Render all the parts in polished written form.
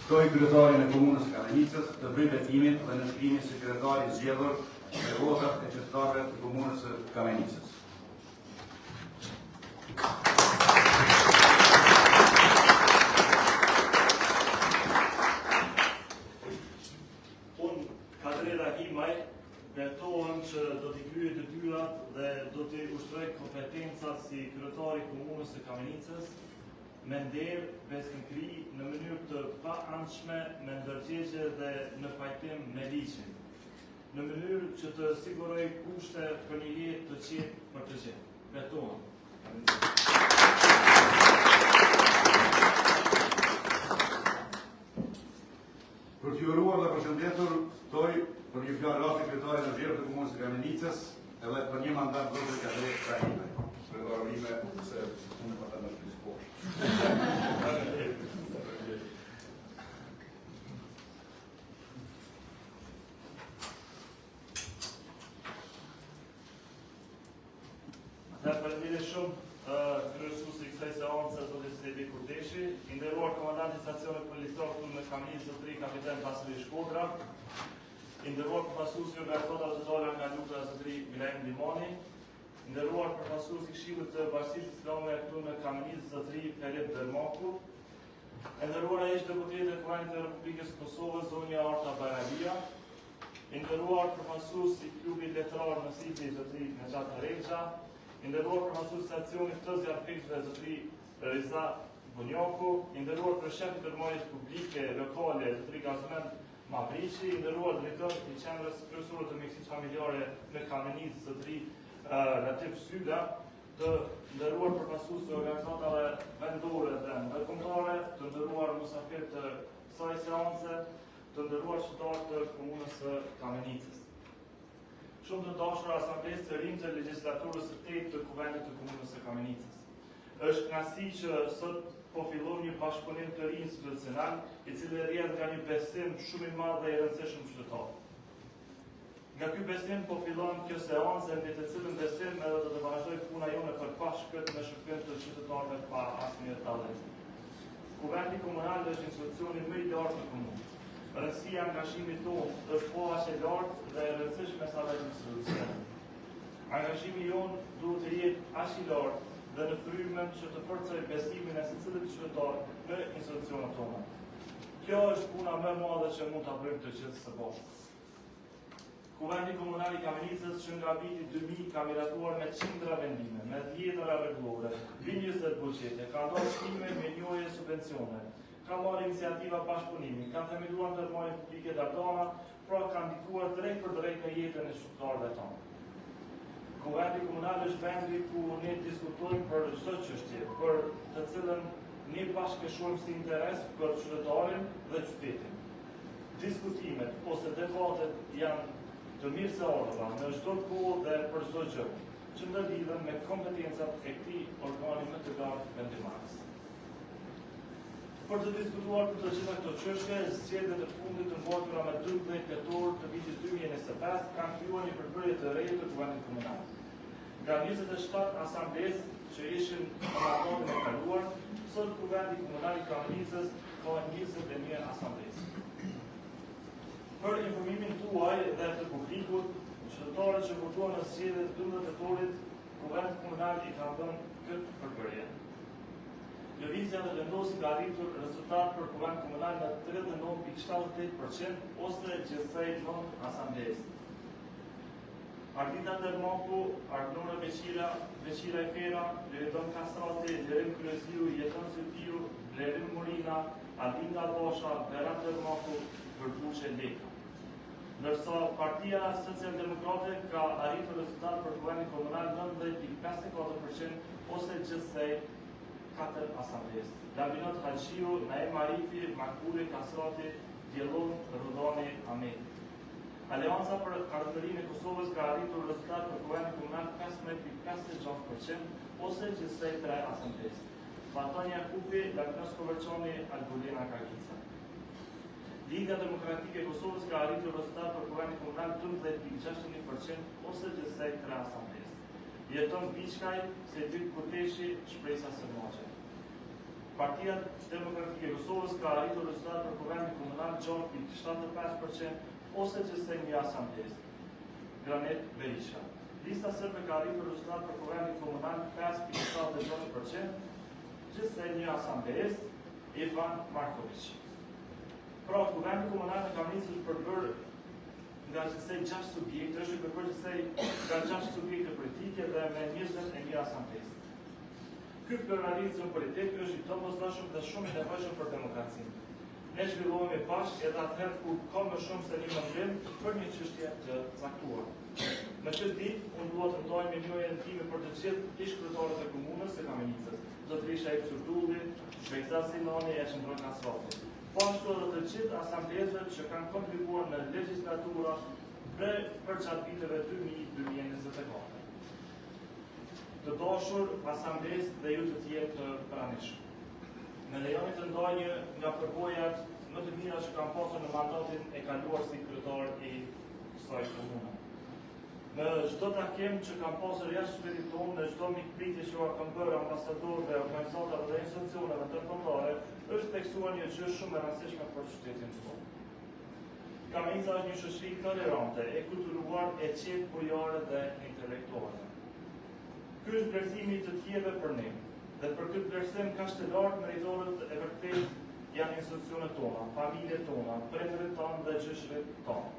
Ftoj kryetarin e Komunës Kamenicës të bëjë vetimin dhe nënshkrimin sekretarit zgjedhur me votat e qytetarëve të Komunës së Kamenicës. Unë, Kadrera Himaj, betohem që do t'i kryej detyrat dhe do t'i ushtroj kompetencat si kryetari i Komunës së Kamenicës me nder, besnikëri, në mënyrë të paanshme, me ndërgjegje dhe në pajtim me ligjin, në mënyrë që të siguroj kushte për një jetë të qetë për të gjithë. Betohem. Për t'ju uruar dhe përshëndetur, ftoj për një fjalë rasti kryetarin e zgjedhur të Komunës së Kamenicës edhe për një mandat zotë Kadrera Himaj. Përgorime se unë pa të ndërpris poshtë. Faleminderit shumë kryesuesi i kësaj seance zotë Sedi Kurdeshi, i nderuar komandanti i stacionit policor këtu në Kamenicë zotëri kapitan Basili Shkodra, i nderuar përfaqësuesi organizatorëve autorale nga Lutra zotëri Milaim Limoni, i nderuar përfaqësuesi i Këshillit të Bashkisë Islame këtu në Kamenicë zotëri Ferit Dermaku, i nderuar ish deputeti e Kuvendit të Republikës së Kosovës zonja Arta Baralia, i nderuar përfaqësuesi i klubit letrar në Siti zotëri Nejat Rexha, i nderuar përfaqësuesi i stacionit të zjarfikëve zotëri Riza Bunjoku, i nderuar presidenti i ndërmarrjes publike lokale zotëri Gazmend Mavriçi, i nderuar drejtor i qendrës kryesore të mjekësisë familjare në Kamenicë zotëri Latif Syla, të nderuar përfaqësues të organizatave vendore dhe ndërkombëtare, të nderuar mysafirë të kësaj seance, të nderuar qytetarë të Komunës së Kamenicës. Shumë të dashur asamblesë të rinj të legjislaturës së 8 të Kuvendit të Komunës së Kamenicës. Është kënaqësi që sot po fillon një bashkëpunim të ri institucional, i cili rrjedh nga një besim shumë i madh dhe i rëndësishëm qytetar. Nga ky besim po fillon kjo seancë mbi të cilën besim edhe do të vazhdoj puna jone për bashkët në shërbim të qytetarëve pa asnjë dallim. Kuvendi komunal është institucioni më i lartë në komunë. Rëndësia e angazhimit tonë është po aq e lartë dhe e rëndësishme sa vetë institucioni. Angazhimi jonë duhet të jetë aq i lartë dhe në frymën që të forcoj besimin e secilit qytetar në institucionet tona. Kjo është puna më e madhe që mund ta bëjmë të gjithë së bashku. Kuvendi komunal i Kamenicës që nga viti 2000 ka miratuar me qindra vendime, me dhjetëra rregullore, mbi 20 buxhete, ka dhënë shkime me njohje subvencione, ka marrë iniciativa bashkëpunimi, ka themeluar ndërmarrje publike dardana, pra ka ndikuar drejt për drejt në jetën e shqiptarëve tonë. Kuvendi komunal është vendi ku ne diskutojmë për çdo çështje, për të cilën ne bashkë shohim si interes për qytetarin dhe qytetin. Diskutimet ose debatet janë të mirë se ardha në çdo kohë dhe për çdo gjë, që ndërlidhen me kompetencat e këtij organi më të lartë vendimarrës. Për të diskutuar për të gjitha këto çështje, zgjedhjet e fundit të mbatura me 12 tetor të vitit 2025 kanë krijuar një përbërje të re të Kuvendit komunal. Nga 27 asamblesë që ishin në mandatin e kaluar, sot Kuvendi komunal i Kamenicës ka 21 asamblesë. Për informimin tuaj dhe të publikut, qytetarët që votuan në zgjedhjet e 12 tetorit, Kuvendi komunal i ka dhënë këtë përbërje. Lëvizja dhe vendosi ka arritur rezultat për Kuvend komunal në 39.78% ose gjithsej 9 asamblesë. Ardita Dermaku, Arnore Beqira e Fera, Leridon Kastrati, Lerin Kryeziu, Jeton Zyrtiu, Lerin Morina, Aldinda Bosha, Berat Dermaku, Vërbuqe Leka. Ndërsa Partia Social-Demokrate ka arritur rezultat për Kuvendin komunal 90.54% ose gjithsej 4 asamblesë. Labinot Haqiu, Naim Marifi, Makuri, Kasrati, Djellon, Rudoni, Ahmeti. Aleanca për Ardhërinë e Kosovës ka arritur rezultat për Kuvendin komunal 15.56% ose gjithsej 3 asamblesë. Fatania Kupi, Labinos Koverçoni, Albulina Kakica. Liga Demokratike e Kosovës ka arritur rezultat për Kuvendin komunal 12.61% ose gjithsej 3 asamblesë. Jeton Biçkaj, Sedi Kurdeshi, Shpresa Sërmaqe. Partia Demokratike e Kosovës ka arritur rezultat për Kuvendin Komunal 6.75% ose gjithsej një asamblesë. Granit Berisha. Lista Serbe ka arritur rezultat për Kuvendin Komunal 5.76%, gjithsej një asamblesë, Ivan Marković. Pra, Kuvendi Komunal në Kamenic është përbërë nga gjithsej 6 subjekte, është përbërë gjithsej nga 6 subjekte politike dhe me 21 asamblesë. Ky pluralizëm politik është i domosdoshëm dhe shumë i nevojshëm për demokracinë. Ne zhvillohemi bashkë edhe atëherë kur ka më shumë se një mendim për një çështje të caktuar. Në këtë ditë, unë dua të ndaj milionën time për të gjithë ish-kryetarët e komunës së Kamenicës, zotërisha Epsur Dulli, Bejza Sinoni e Qendrojnë Asfalti. Po ashtu edhe të gjithë asamblezët që kanë kontribuar në legjislatura për gjatë viteve 2000-2024. Të dashur asamblesë dhe ju të tjerë të pranishëm. Me lejoni të ndaj një nga përvojat më të mira që kam pasur në mandatin e kaluar si kryetar i kësaj komune. Në çdo takim që kam pasur jashtë shtetit tonë, në çdo mikpritje që kam bërë ambasadorëve, organizatave dhe institucioneve ndërkombëtare, është tekstuar një gjë shumë e rëndësishme për qytetin tonë. Kamenica është një shoqëri tolerante, e kulturuar, e qetë, bujare dhe intelektuale. Ky është vlerësimi të tjerëve për ne, dhe për këtë vlerësim ka shtelarë meritorët e vërtet janë institucionet tona, familjet tona, prindërit tonë dhe gjyshërit tonë,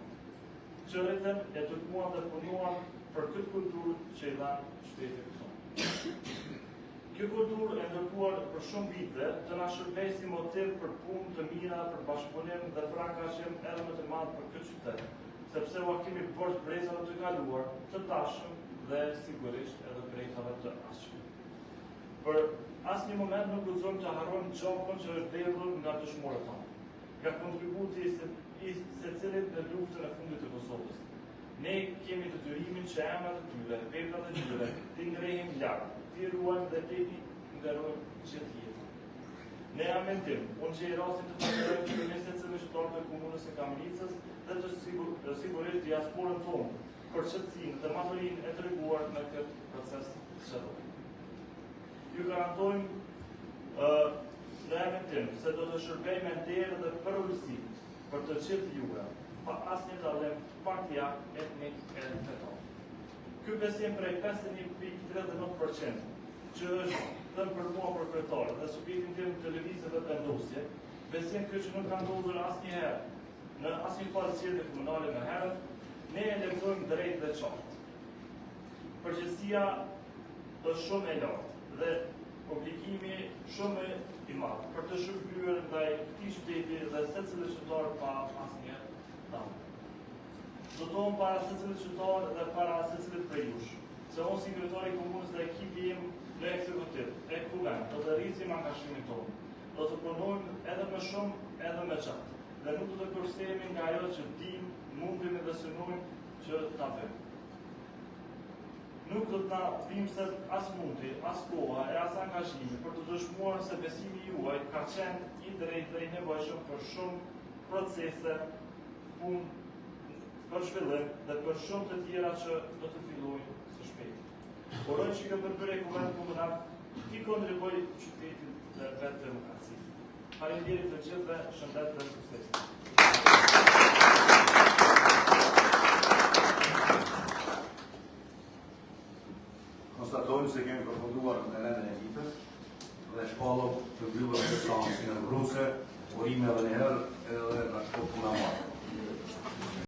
që rritën e të muan dhe punuan për këtë kulturë që i dhanë shtetit tonë. Kjo kulturë e ndërtuar për shumë vite të na shërbej si motiv për punë të mira, për bashkëpunim dhe për angazhim edhe më të madh për këtë qytet, sepse ua kemi borxh brezave të kaluar, të tashëm dhe sigurisht edhe brezave të ardhshëm. Për asnjë moment nuk guxojmë të harrojmë gjakun që është dhëruar nga dëshmorët tonë, nga kontributi i secilit në luftën e fundit të Kosovës. Ne kemi detyrimin që emrat e tyre, veprat e tyre, t'i ngrehim lart, t'i ruajmë dhe t'i nderojmë gjithë jetën. Ne jam mendim, unë që i rastin të përgjërojmë për një secili qytetar të komunës së Kamenicës dhe të sigurisht diasporën tonë për qëtësinë dhe maturinë e treguar në këtë proces qëtëror. Ju garantojmë në emrin tim se do të shërbej me nderë dhe përulësi për të gjithë juve, pa asnjë dallim partijak, etnik e fetar. Ky besim prej 51.39% që është dhënë për mua për kryetar dhe subjektin tim televizive dhe vendosje, besim ky që nuk ka ndodhur asnjëherë në asnjë farë zgjedhje komunale më herët, ne e lexojmë drejt dhe qartë. Përgjegjësia është shumë e lartë dhe obligimi shumë i madh për të shërbyer ndaj këtij qyteti dhe secilit qytetar pa asnjë dëm. Zotohem para secilit qytetar dhe para secilit prej jush, se unë si kryetari i komunës dhe ekipi im në ekzekutiv, e kuvend, do të rrisim angazhimin tonë. Do të punojmë edhe më shumë, edhe më gjatë, dhe nuk do të kursehemi nga ajo që dim, mundemi dhe synojmë që ta bëjmë. Nuk do të na dhimbse as mundi, as koha e as angazhimi për të dëshmuar se besimi juaj ka qenë i drejtë dhe i nevojshëm për shumë procese, punë, për zhvillim dhe për shumë të tjera që do të fillojnë së shpejti. Uroj që kjo përbërje Kuvendit Komunal t'i kontribuoj qytetit dhe vetë demokracisë. Faleminderit të gjithëve, shëndet dhe sukses. Konstatojmë se kemi përfunduar në rendin e ditës dhe shpallëm të mbyllur seansin e vruse, urime edhe një herë edhe